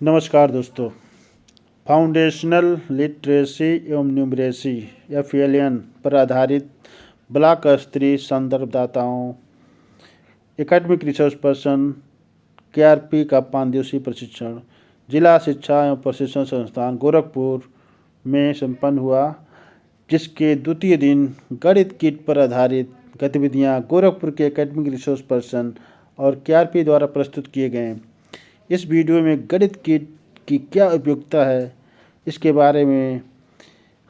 नमस्कार दोस्तों। Foundational literacy एवं न्यूमरेसी FLN पर आधारित ब्लॉक स्तरीय संदर्भदाताओं एकेडमिक रिसोर्स पर्सन KRP का 5 दिवसीय प्रशिक्षण जिला शिक्षा एवं प्रशिक्षण संस्थान गोरखपुर में संपन्न हुआ, जिसके द्वितीय दिन गणित किट पर आधारित गतिविधियां गोरखपुर के एकेडमिक रिसोर्स पर्सन और KRP द्वारा प्रस्तुत किए गए। इस वीडियो में गणित किट की क्या उपयोगिता है, इसके बारे में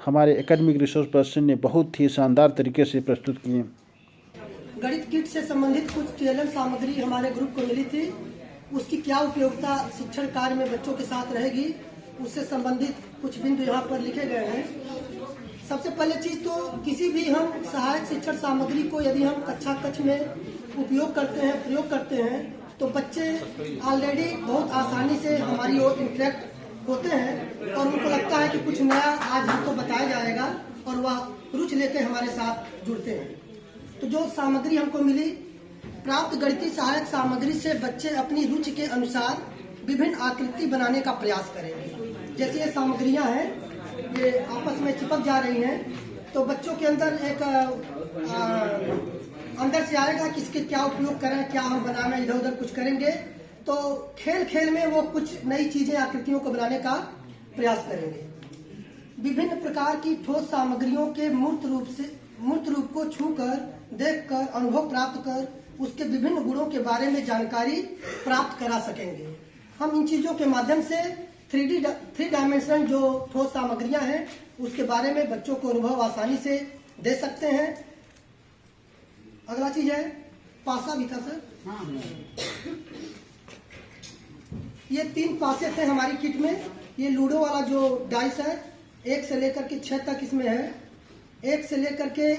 हमारे एकेडमिक रिसोर्स पर्सन ने बहुत ही शानदार तरीके से प्रस्तुत किए। गणित किट से संबंधित कुछ TLM सामग्री हमारे ग्रुप को मिली थी। उसकी क्या उपयोगिता शिक्षण कार्य में बच्चों के साथ रहेगी, उससे संबंधित कुछ बिंदु यहाँ पर लिखे गए हैं। सबसे पहले चीज तो किसी भी हम सहायक शिक्षण सामग्री को यदि हम कक्षा कक्ष में उपयोग करते हैं, प्रयोग करते हैं, तो बच्चे ऑलरेडी बहुत आसानी से हमारी ओर इंटरेक्ट होते हैं और उनको लगता है कि कुछ नया आज हमको बताया जाएगा और वह रुचि लेकर हमारे साथ जुड़ते हैं। तो जो सामग्री हमको मिली, प्राप्त गणितीय सहायक सामग्री से बच्चे अपनी रुचि के अनुसार विभिन्न आकृति बनाने का प्रयास करेंगे। जैसे ये सामग्रियां हैं, ये आपस में चिपक जा रही हैं, तो बच्चों के अंदर एक अंदर से आएगा कि इसके क्या उपयोग करें, क्या हम बनाना, इधर उधर कुछ करेंगे। तो खेल खेल में वो कुछ नई चीजें, आकृतियों को बनाने का प्रयास करेंगे। विभिन्न प्रकार की ठोस सामग्रियों के मूर्त रूप को छूकर, देखकर, अनुभव प्राप्त कर उसके विभिन्न गुणों के बारे में जानकारी प्राप्त करा सकेंगे। हम इन चीजों के माध्यम से थ्री डायमेंशन जो ठोस सामग्रियां हैं उसके बारे में बच्चों को अनुभव आसानी से दे सकते हैं। अगला चीज है पासा भी था सर। ये 3 पासे थे हमारी किट में। ये लूडो वाला जो डाइस है 1 से लेकर के 6 तक इसमें है। 1 से लेकर के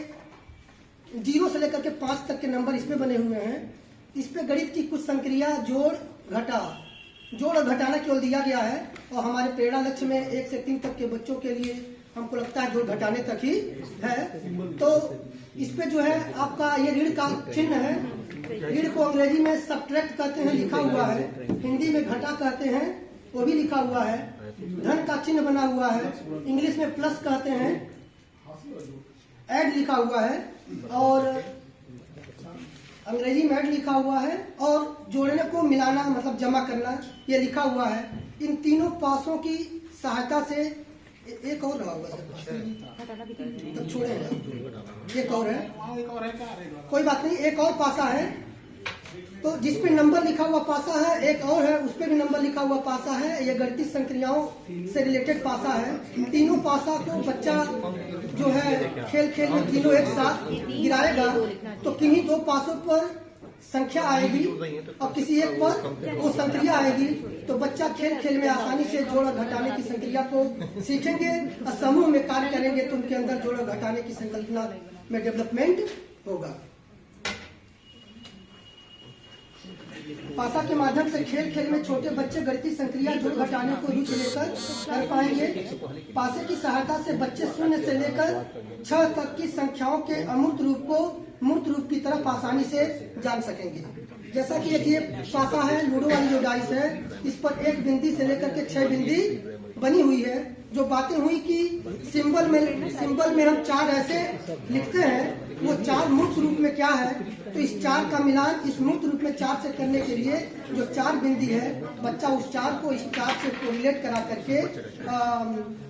0 से लेकर के 5 तक के नंबर इसमें बने हुए हैं। इस पे गणित की कुछ संक्रिया जोड़ और घटाना केवल दिया गया है और हमारे प्रेरणा लक्ष्य में 1 से 3 तक के बच्चों के लिए हमको लगता है जोड़ घटाने तक ही है। तो इस पे जो है आपका ये ऋण का चिन्ह है। ऋण को अंग्रेजी में सब्ट्रैक्ट कहते हैं, लिखा हुआ है। हिंदी में घटा कहते हैं, वो भी लिखा हुआ है। धन का चिन्ह बना हुआ है, इंग्लिश में प्लस कहते हैं। ऐड लिखा हुआ है और अंग्रेजी में ऐड लिखा हुआ है और जोड़ने को मिलाना मतलब जमा करना ये लिखा हुआ है। इन तीनों पासों की सहायता से एक और रहा होगा सर, तब छोड़ेंगे। एक और है, कोई बात नहीं, एक और पासा है। तो जिस पे नंबर लिखा हुआ पासा है, एक और है उस पे भी नंबर लिखा हुआ पासा है। ये गणितीय संक्रियाओं से रिलेटेड पासा है। तीनों पासा को बच्चा जो है खेल खेल में तीनों एक साथ गिराएगा तो किन्हीं 2 पासों पर संख्या आएगी और किसी एक पर वो संक्रिया आएगी। तो बच्चा खेल खेल में आसानी से जोड़ और घटाने की संक्रिया को सीखेंगे और समूह में कार्य करेंगे तो उनके अंदर जोड़ और घटाने की संकल्पना में डेवलपमेंट होगा। पासा के माध्यम से खेल खेल में छोटे बच्चे गणितीय संक्रिया जोड़ घटाने को रुचि लेकर कर पाएंगे। पासे की सहायता से बच्चे 0 से लेकर 6 तक की संख्याओं के अमूर्त रूप को मूर्त रूप की तरफ आसानी से जान सकेंगे। जैसा कि ये पासा है, लूडो वाली जो डाइस है, इस पर 1 बिंदी से लेकर के 6 बिंदी बनी हुई है। जो बातें हुई कि सिंबल में हम 4 ऐसे लिखते हैं, वो 4 मूर्त रूप में क्या है, तो इस 4 का मिलान इस मूर्त रूप में 4 से करने के लिए जो 4 बिंदी है, बच्चा उस 4 को इस 4 से कोरिलेट करा करके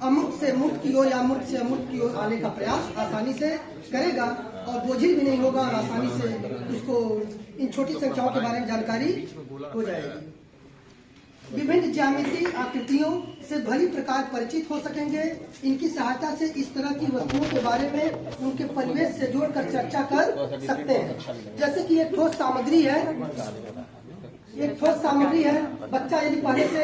अमूर्त से मूर्त की ओर या मूर्त से अमूर्त की ओर आने का प्रयास आसानी से करेगा और बोझिल भी नहीं होगा और आसानी से उसको इन छोटी संख्याओं के बारे में जानकारी हो जाएगी। विभिन्न ज्यामितीय आकृतियों से भली प्रकार परिचित हो सकेंगे। इनकी सहायता से इस तरह की वस्तुओं के बारे में उनके परिवेश से जोड़कर चर्चा कर सकते हैं। जैसे कि एक ठोस सामग्री है, बच्चा यदि पहले से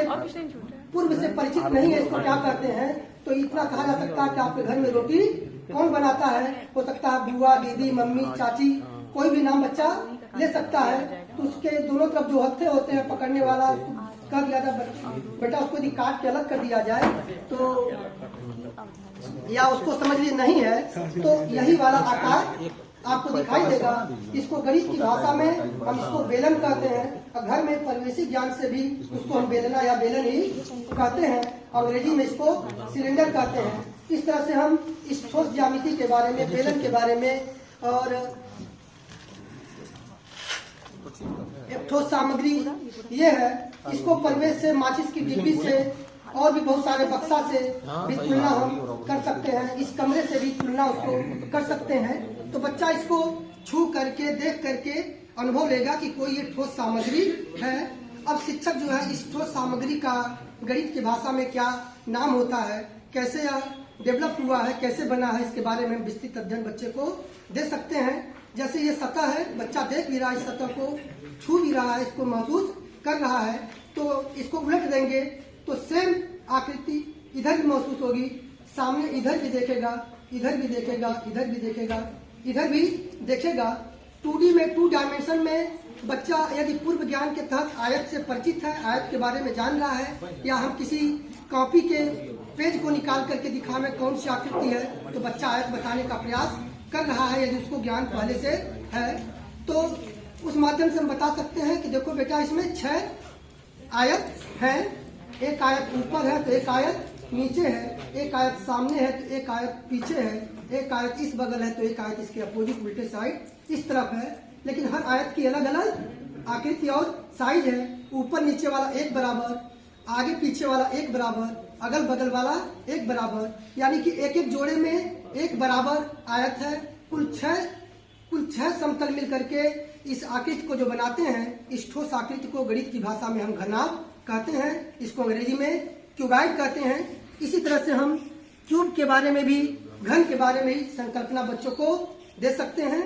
पूर्व से परिचित नहीं है इसको क्या कहते हैं, तो इतना कहा जा सकता है कि आपके घर में रोटी कौन बनाता है। हो सकता है बुआ, दीदी, मम्मी, चाची, कोई भी नाम बच्चा ले सकता है। तो उसके दोनों तरफ जो हत्थे होते हैं पकड़ने वाला, कर लिया था बेटा, उसको यदि काट के अलग कर दिया जाए तो या उसको समझ लिए नहीं है तो यही वाला आकार आपको दिखाई देगा। इसको गणित की भाषा में हम इसको बेलन कहते हैं, और घर में परिवेशी ज्ञान से भी उसको हम बेलना या बेलन ही कहते हैं। अंग्रेजी में इसको सिलेंडर कहते हैं। इस तरह से हम इस ठोस ज्यामिति के बारे में, बेलन के बारे में, और एक ठोस सामग्री ये है। इसको परिवेश से, माचिस की डिब्बी से और भी बहुत सारे बक्सा से भी तुलना हम कर सकते हैं। इस कमरे से भी तुलना उसको कर सकते हैं। तो बच्चा इसको छू करके, देख करके अनुभव लेगा कि कोई ये ठोस सामग्री है। अब शिक्षक जो है इस ठोस सामग्री का गणित की भाषा में क्या नाम होता है, कैसे यह डेवलप हुआ है, कैसे बना है, इसके बारे में विस्तृत अध्ययन बच्चे को दे सकते हैं। जैसे ये सतह है, बच्चा देख भी रहा है, इस सतह को छू भी रहा है, इसको महसूस कर रहा है। तो इसको उलट देंगे तो सेम आकृति इधर भी महसूस होगी, सामने इधर भी देखेगा, इधर भी देखेगा, इधर भी देखेगा, इधर भी देखेगा। 2D में, 2 डायमेंशन में बच्चा यदि पूर्व ज्ञान के तहत आयत से परिचित है, आयत के बारे में जान रहा है, या हम किसी कॉपी के पेज को निकाल करके दिखावे कौन सी आकृति है, तो बच्चा आयत बताने का प्रयास कर रहा है। यदि उसको ज्ञान पहले से है तो उस माध्यम से हम बता सकते हैं कि देखो बेटा, इसमें 6 आयत है। एक आयत ऊपर है तो एक आयत नीचे है, एक आयत सामने है तो एक आयत पीछे है, एक आयत इस बगल है तो एक आयत इसके अपोजिट उल्टे साइड इस तरफ है। लेकिन हर आयत की अलग अलग आकृति और साइज है। ऊपर नीचे वाला एक बराबर, आगे पीछे वाला एक बराबर, अगल बगल वाला एक बराबर, यानी कि एक एक जोड़े में एक बराबर आयत है। कुल छह समतल मिल करके इस आकृति को जो बनाते हैं, इस ठोस आकृति को गणित की भाषा में हम घनाभ कहते हैं। इसको अंग्रेजी में क्यूबाइड कहते हैं। इसी तरह से हम क्यूब के बारे में भी, घन के बारे में ही संकल्पना बच्चों को दे सकते हैं।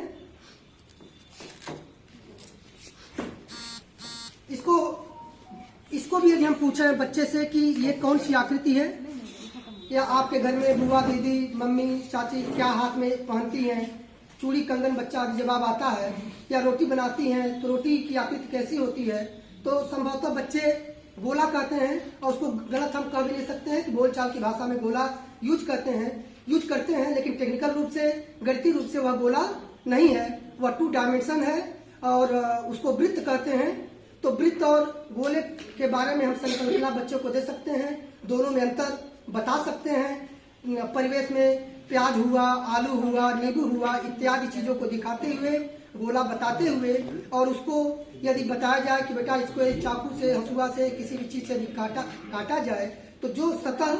इसको भी यदि हम पूछे बच्चे से कि ये कौन सी आकृति है, या आपके घर में बुआ, दीदी, मम्मी, चाची क्या हाथ में पहनती हैं, चूड़ी, कंगन, बच्चा जवाब आता है, या रोटी बनाती हैं तो रोटी की आकृति कैसी होती है, तो संभवतः बच्चे गोला कहते हैं। और उसको गलत हम कह भी नहीं सकते हैं कि बोलचाल की भाषा में गोला यूज करते हैं, लेकिन टेक्निकल रूप से, गणितीय रूप से वह गोला नहीं है, वह 2 डायमेंशन है और उसको वृत्त कहते हैं। तो वृत्त और गोले के बारे में हम संकल्पना बच्चों को दे सकते हैं, दोनों में अंतर बता सकते हैं। परिवेश में प्याज हुआ, आलू हुआ, नींबू हुआ इत्यादि चीजों को दिखाते हुए, गोला बताते हुए, और उसको यदि बताया जाए कि बेटा इसको चाकू से, हंसुआ से, किसी भी चीज से काटा जाए, तो जो सतह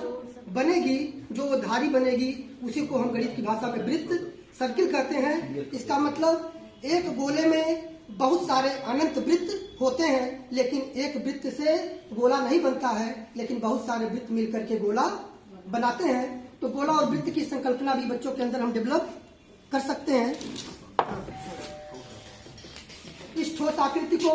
बनेगी, जो धारी बनेगी, उसी को हम गणित की भाषा में वृत्त, सर्किल कहते हैं। इसका मतलब एक गोले में बहुत सारे अनंत वृत्त होते हैं, लेकिन एक वृत्त से गोला नहीं बनता है, लेकिन बहुत सारे वृत्त मिलकर के गोला बनाते हैं। तो गोला और वृत्त की संकल्पना भी बच्चों के अंदर हम डेवलप कर सकते हैं। इस ठोस आकृति को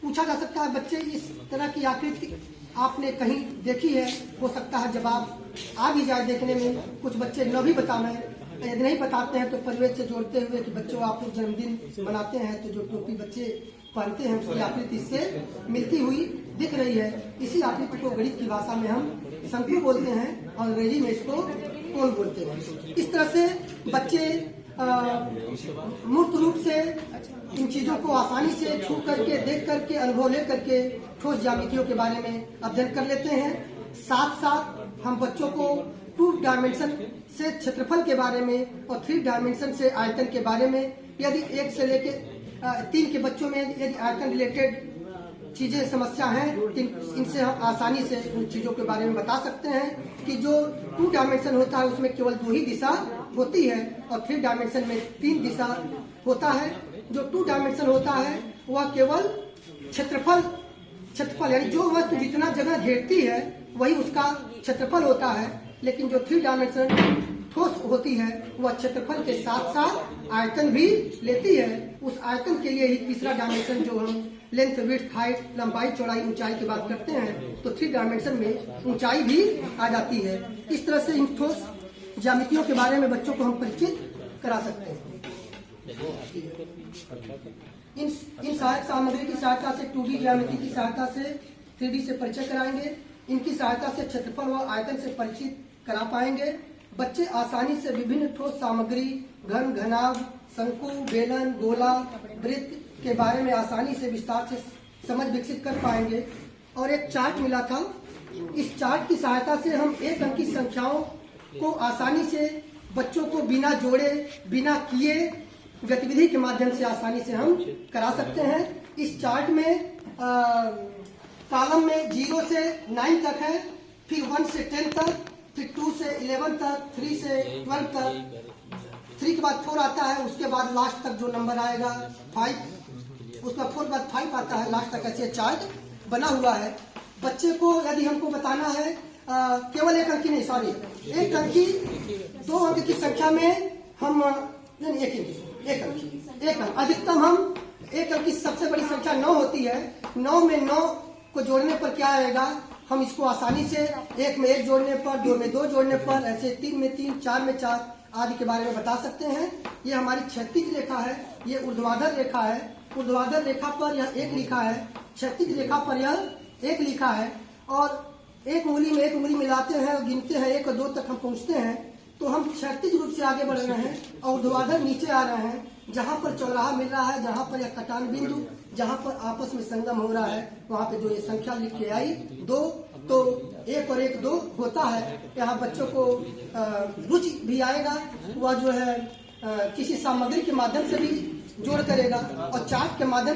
पूछा जा सकता है, बच्चे इस तरह की आकृति आपने कहीं देखी है? हो सकता है जवाब आ भी जाए देखने में। कुछ बच्चे न भी बतावें, यदि नहीं बताते हैं तो परिवेश से जोड़ते हुए कि बच्चों आप लोग जन्मदिन मनाते हैं तो जो टोपी बच्चे पहनते हैं उसकी आकृति इससे मिलती हुई दिख रही है। इसी आकृति को गणित की भाषा में हम शंकु बोलते हैं और अंग्रेजी में इसको कोन बोलते हैं। इस तरह से बच्चे मूर्त रूप से इन चीजों को आसानी से छू करके, देख करके, अनुभव ले करके ठोस ज्यामितियों के बारे में अध्ययन कर लेते हैं। साथ साथ हम बच्चों को 2 डायमेंशन से क्षेत्रफल के बारे में और 3 डायमेंशन से आयतन के बारे में, यदि 1 से लेके 3 के बच्चों में यदि आयतन रिलेटेड चीजें समस्या हैं, इनसे हम आसानी से उन चीजों के बारे में बता सकते हैं कि जो 2 डायमेंशन होता है उसमें केवल 2 ही दिशा होती है और 3 डायमेंशन में 3 दिशा होता है। जो 2 डायमेंशन होता है वह केवल क्षेत्रफल यानी जो वस्तु जितना जगह घेरती है वही उसका क्षेत्रफल होता है। लेकिन जो 3 डायमेंशन ठोस होती है वह क्षेत्रफल के साथ साथ आयतन भी लेती है। उस आयतन के लिए ही तीसरा डायमेंशन जो हम लेंथ, विड्थ, हाइट, लंबाई, चौड़ाई, ऊंचाई की बात करते हैं तो 3 डायमेंशन में ऊंचाई भी आ जाती है। इस तरह से इन ठोस ज्यामितियों के बारे में बच्चों को हम परिचित करा सकते हैं। इन सहायक सामग्री की सहायता से 2D ज्यामिति की सहायता से 3D से परिचय कराएंगे। इनकी सहायता से क्षेत्रफल व आयतन से परिचित करा पाएंगे। बच्चे आसानी से विभिन्न ठोस सामग्री, घन, घनाभ, शंकु, बेलन, गोला, वृत्त के बारे में आसानी से विस्तार से समझ विकसित कर पाएंगे। और एक चार्ट मिला था, इस चार्ट की सहायता से हम एक अंक की संख्याओं को आसानी से बच्चों को बिना जोड़े बिना किए गतिविधि के माध्यम से आसानी से हम करा सकते हैं। इस चार्ट में कॉलम में 0 से 9 तक है, फिर 1 से 10 तक, फिर 2 से 11 तक, 3 से 12 तक, 3 के बाद 4 आता है, उसके बाद लास्ट तक जो नंबर आएगा 5, उसके बाद 4 के बाद 5 आता है, लास्ट तक ऐसे चार्ट बना हुआ है। बच्चे को यदि हमको बताना है केवल एक अंक की नहीं, सॉरी, एक अंक की 2 अंक की संख्या में हम नहीं, एक अंक अधिकतम हम एक अंक की सबसे बड़ी संख्या 9 होती है। 9 में 9 को जोड़ने पर क्या आएगा, हम इसको आसानी से 1 में 1 जोड़ने पर, 2 में 2 जोड़ने पर, ऐसे 3 में 3, 4 में 4 आदि के बारे में बता सकते हैं। ये हमारी क्षैतिज रेखा है, ये ऊर्ध्वाधर रेखा है। ऊर्ध्वाधर रेखा पर यह 1 लिखा है, क्षैतिज रेखा पर यह 1 लिखा है। और एक उंगली में एक उंगली मिलाते हैं और गिनते हैं 1 और 2 तक हम पहुंचते हैं, तो हम क्षैतिज रूप से आगे बढ़ रहे हैं और ऊर्ध्वाधर नीचे आ रहे हैं। जहां पर चौराहा मिल रहा है, जहां पर यह कटान बिंदु, जहां पर आपस में संगम हो रहा है, वहां पे जो ये संख्या लिख के आई 2, तो 1 और 1 2 होता है। यहाँ बच्चों को रुचि भी आएगा, वह जो है किसी सामग्री के माध्यम से भी जोड़ करेगा और चार्ट के माध्यम से